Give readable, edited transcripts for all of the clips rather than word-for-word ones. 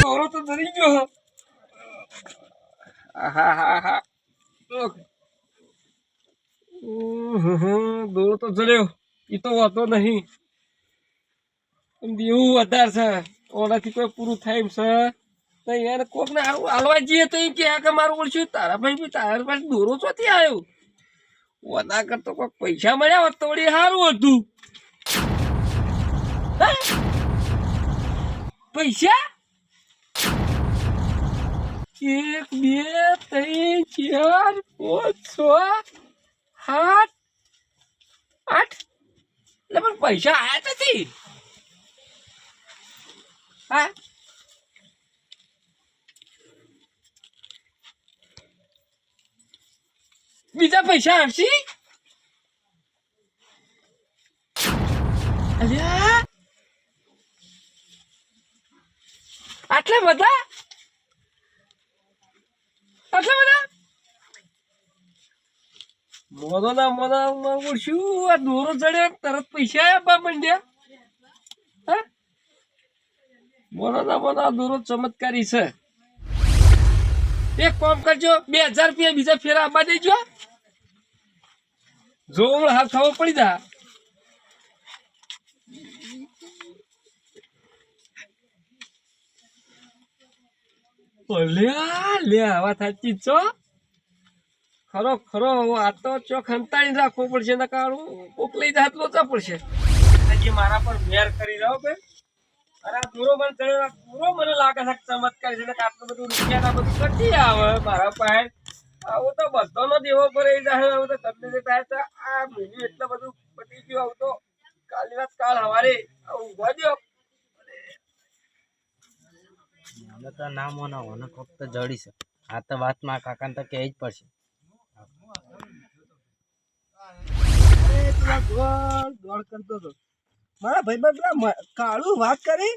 દોરો તો ધરી ગયો. આહાહાહા. દોરો તો જડ્યો. એ તો વાતો નહીં. દેવું વધારે છે. ઓનાથી કોઈ પૂરું થાય એમ છે નહીં. યાર કોક ને હાલવા જઈએ તો એ કે મારું ઓળખ્યું તારા ભાઈ બી તારા પાસે દોરો ચોથી આવ્યો. ઓના કરતો કોઈક પૈસા મળ્યા હોત તો વળી સારું હતું. પૈસા 1 2 3 4 5 6 7 8 એટલે પણ પૈસા આયા નથી. હા બીજા પૈસા આવશે. અલ્યા આટલા બધા મોદા ઓળશું. આ દોરો ચડ્યો તરત પૈસા આપવા માંડ્યા. હા મોદા દોરો ચમત્કારી છે. એક કામ કરજો 2000 રૂપિયા બીજા ફેરા આપવા દેજો. જો હાથ ખબર પડી જા. લે આવા થાચી છો ખરો ખરો. આ તો ચોક હંતાણી રાખવો પડશે ને કાળું કોક લઈ જાત લોચા પડશે. હજી મારા પર મેર કરી રહ્યો કે અરે દૂરો મને ચડ્યો. પૂરો મને લાગે છે ચમત્કાર છે. આટલું બધું રૂપિયા બધું કરતી આવે મારા પાસે. આવું તો બધાનો દેવો પર એ જાય. આવું તો તમને થાય આ મહિને એટલું બધું પતી ગયું. આવું તો કાલની વાત કાલ સવારે આવું ઉભા દો. મને તો ના મોના હોને કોક તો જડી છે. આ તો વાતમાં કાકાને તો કહે જ પડશે. દોડ કરતો હતો મારા ભાઈબંધ કાળું વાત કરી.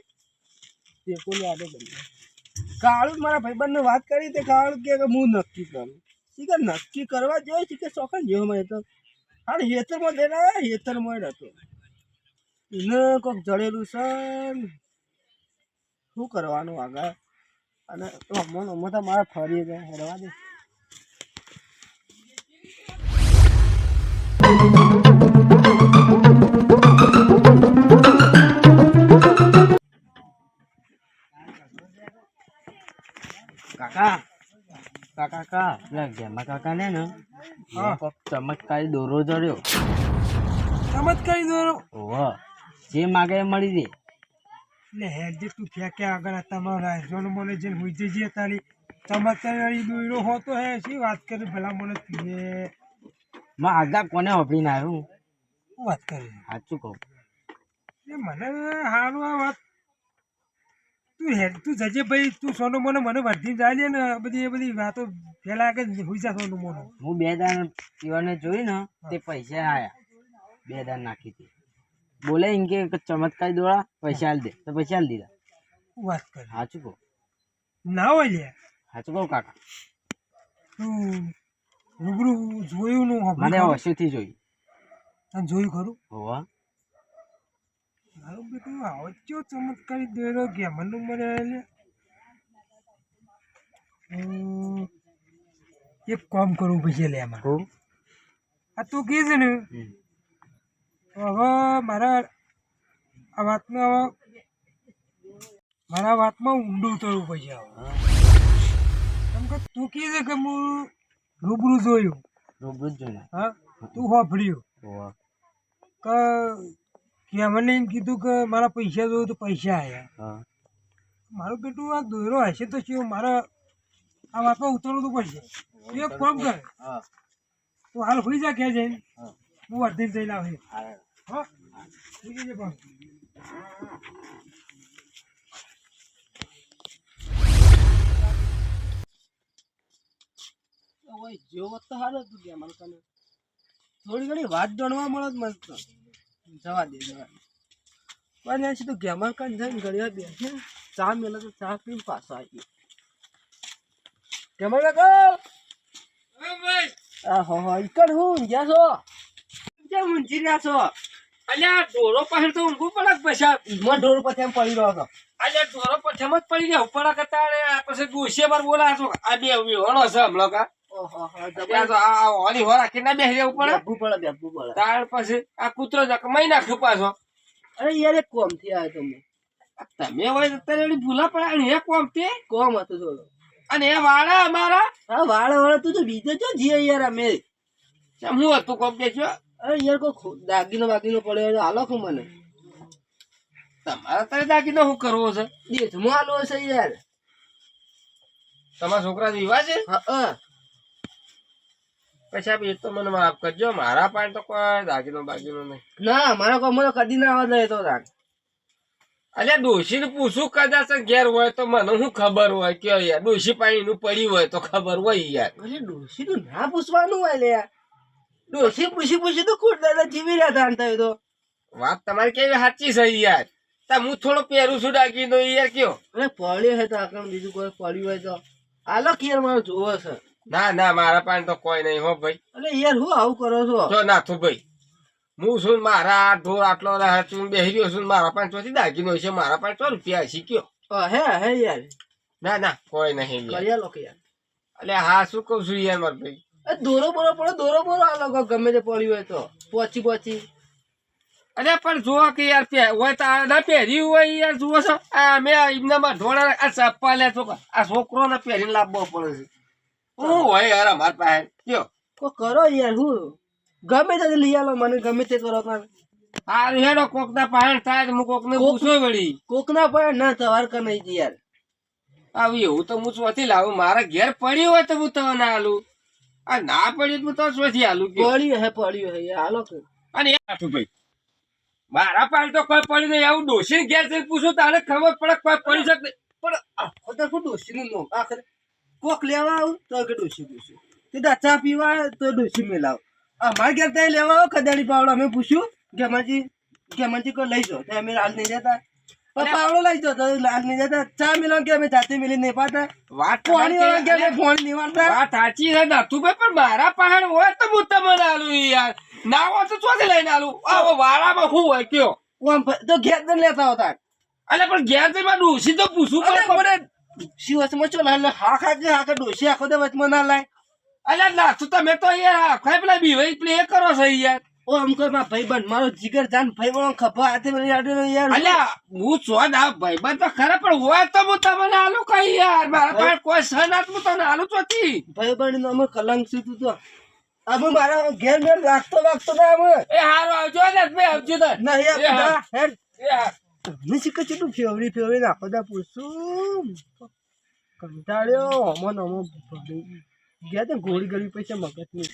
કાળું મારા ભાઈબંધ ને વાત કરી. તે કાળું કે હું નક્કી કરું. શીખર નક્કી કરવા જોઈએ શીખર શોખન જેવો મને તો હાલ હેતરમાં દેના હેતરમાં હતો. એને કોઈક જડેલું છે. શું કરવાનું આગળ અને તો મારા ફરી જાય હેરવા દે. કાકા પેલા ગેમા કાકા ને કોક ચમત્કારી દોરો જડ્યો. ચમત્કારી દોરો જે માગે એ મળી દે. એટલે હેડ તું ફેંક્યા આગળ તમારા રાજવાનું મને જે હોઈ જઈએ તારી ચમત્કારી દોરો હોતો હે. શી વાત કરી ભલા મને પીએ માં આગા કોને વાપરીને આવ્યું. શું વાત કરી સાચું કહું એ મને સારું આ વાત. તું હેડ તું જજે ભાઈ. તું સોનો મોનો મને વર્ધી જાય ને બધી એ બધી વાતો પેલા આગળ હોઈ જા સોનું મોનો. હું 2 દાન પીવાને જોઈ ને તે પૈસા આયા 2 દાન નાખી હતી. બોલે એમ કે ચમત્કારી દોડા પૈસા હાલ દે તો પૈસા હાલ દીધા. શું વાત કરી સાચું કહું ના હોય લે. સાચું કહું કાકા. તું રૂબરૂ જોયું નું મને વર્ષોથી જોઈ. તને જોયું ખરું. હોવા મારું બેટું આવો ચો ચમત્કારી દોરો ગેમનું મને લે. એક કામ કરવું પછી લે એમાં. આ તું કહે છે ને હવે મારા આ વાતમાં ઊંડું ઉતરવું પડશે. કેમ કે તું કહે છે કે હું રૂબરૂ જોયું. રૂબરૂ જ જોયું. હા તું સાંભળ્યું કે મને એમ કીધું કે મારા પૈસા જોયું તો પૈસા આવ્યા. મારું બેટું આ દોરો હશે તો શું મારા આ વાતમાં ઉતરવું તો પડશે. તું એક કામ કર તું હાલ હોઈ જા ક્યાં જઈને હું અડધી જઈને આવે. હા ઠીક છે પણ જેવો તો સારું હતું ગયા મને તને થોડી ઘણી વાત જાણવા મળે જ મસ્ત. જવા દે પણ યાર તો ગેમર કાન જઈને ઘડિયા બેસે ચા મેલે તો ચા પીને પાછો આવી ગેમર કાકા. હો ઈકડ હું ગયા છો કેમ ઊંચી રહ્યા છો. અલ્યા ઢોરો પાસે તો ઊંઘું પડે પૈસા ઈમાં ઢોર પછી એમ પડી રહ્યો હતો. અલ્યા ઢોરો પછી જ પડી ગયા ઉપર કરતા પછી ડોસીએ પર બોલાશો આ બે વિહોણો છે હમણાં કા ઓહો, ત્યાં તો આ ઓની હો રાખી ના બેસી રહેવું પડે બેસવું પડે. ત્યાર પછી આ કૂતરો જકમાઈ નાખ્યો પાછો અરે યાર એક કોમ થી આવ્યો તમે. તમે હોય તો અત્યારે એની ભૂલા પડે ને એ કોમ તે કોમ હતું થોડો. અને એ વાળા અમારા હા વાળા તું તો બીજો જો જીએ યાર અમે. હું હતું કોમ કે છો અરે યાર કોઈ દાગીનો પડ્યો હોય તો હાલો છું મને. તમારા તારે દાગીનો શું કરવો છે દેશમાં હાલો હશે યાર. તમારા છોકરા વિવાહ છે હા પછી આપી તો મને માફ કરજો મારા પાસે તો કોઈ દાગીનો બાગીનો નહીં ના મારા કોમ તો કદી ના આવવા દે તો તાર. અલ્યા ડોશી ને પૂછું કદાચ ઘેર હોય તો મને શું ખબર હોય કે યાર ડોશી પાણી નું પડ્યું હોય તો ખબર હોય યાર. અરે ડોશી તું ના પૂછવાનું હોય લે યાર. ડોશી પૂછી તો ખુદ દાદા જીવી રહ્યા હતા અંત તો. વાત તમારી કેવી સાચી છે યાર હું થોડો પહેરું છું દાગીનો યાર કયો અરે પડ્યો છે તો આકમ બીજું કોઈ પડ્યું હોય તો હાલો કે યાર મારો જોવો છે. ના ના મારા પાસે તો કોઈ નહીં હો ભાઈ. અરે યાર હું આવું કરો છો જો નાથું ભાઈ હું છું ને મારા ઢોર આટલો છું બેસી રહ્યો છું મારા પાસે ચોથી દાગીનો છે મારા પાસે 100 રૂપિયા શીખ્યો. હે યાર ના ના કોઈ નહીં યાર. કર્યા લો કે યાર. એટલે હા શું કઉ છું યાર મારા ભાઈ દોરો બોરો પડો દોરો બોરો આ લોકો ગમે તે પડ્યું હોય તો પહોંચી. અરે પણ જુઓ કે યાર હોય તો આ ના પહેર્યું હોય યાર જુઓ છો આ મેં એમનામાં ઢોળા આ ચપ્પા લે છોકરા આ છોકરો ને પહેરીને લાવવો પડે છે શું હોય યાર અમારા પાસે કયો કો કરો યાર હું ગમે તે લઈ આલો મને ગમે તે કરો પણ આ હેડો કોક ના પાસે થાય તો હું કોક ને પૂછો વળી કોકના પણ ના તવાર કર નહીં યાર. આવી એવું તો હું ચોથી લાવું મારા ઘેર પડ્યું હોય તો હું તો ના આલું આ ના પડ્યું હું તો ચોથી આલું પડ્યું હે યાર હાલો કે. અને ભાઈ મારા પાસે તો કોઈ પડ્યું નહીં એવું ડોસી ઘેર જઈને પૂછું તારે ખબર પડે કોઈ પડી શકે પણ આખો તો ડોસી નું નો આખરે કોક લેવા આવું તો કે ડોસી પૂછ્યું તે ચા પીવા આવે તો ડોસી મેલાવ અમારે ઘેર ત્યાં લેવા આવો કદાડી પાવડો અમે પૂછ્યું ગેમાજી કોઈ લઈ જાઓ અમે હાલ નહીં જતા પાવડો લઈ જાઓ તો હાલ નહીં જતા ચા મેલાવ કે અમે જાતે મેલી નહીં પાતા વાત ફોન નહીં વાળતા વાત સાચી છે નાથું ભાઈ પણ મારા પાસે હોય તો હું તમને આલું યાર ના હોય તો ચોથી લઈને આલું આવો વાળામાં શું હોય કયો તો ઘેર જ લેતા હોતા અલે પણ ઘેર જઈને ડોસી તો પૂછવું પડે શિવસમાં ચો હા ખાકે ડોસી આખો દે વચમાં ના લાય. અલે નાથું તમે તો યાર ખાઈ પેલા બીવાઈ પ્લે કરો છો યાર ઓ આમ કોઈ મારા ભાઈ બન મારો જીગર જાન ભાઈ બન ખભા હાથે મને યાર. અલ્યા હું છો ના ભાઈ બન તો ખરા પણ હોય તો હું તમને આલું કઈ યાર મારા પાસે કોઈ સનાત હું તમને આલું ચોથી ભાઈ બન અમે કલંક સીધું તો અમે મારા ઘેર મેં રાખતો ના અમે એ હારો આવજો ને બે આવજો તો નહીં તમને શીખે છે તું ફેવરી નાખો દા પૂછું કંટાળ્યો અમો ગયા તો ગોળી ગળી પૈસા મગજ ની